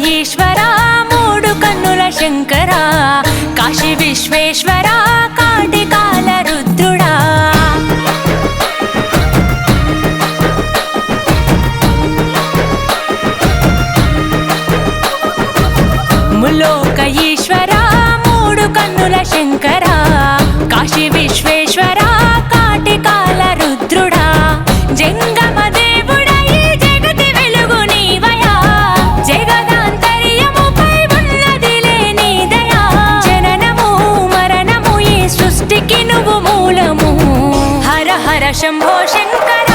ఈశ్వరా మూడు కన్నుల శంకరా కాశీ విశ్వేశ్వరా కాటికాల రుద్రుడా ములోక ఈశ్వరా మూడు కన్నుల శంకరా కాశీ విశ్వేశ్వరా కాటికాల రుద్రుడా జంగమ దేవుడా ఈ జగతి వెలుగు నీవయా జగదాంతర్యముపై ఉన్నదిలే నీ దయా జననము మరణము ఈ సృష్టికి నువ్వు మూలము హర హర శంభో శంకర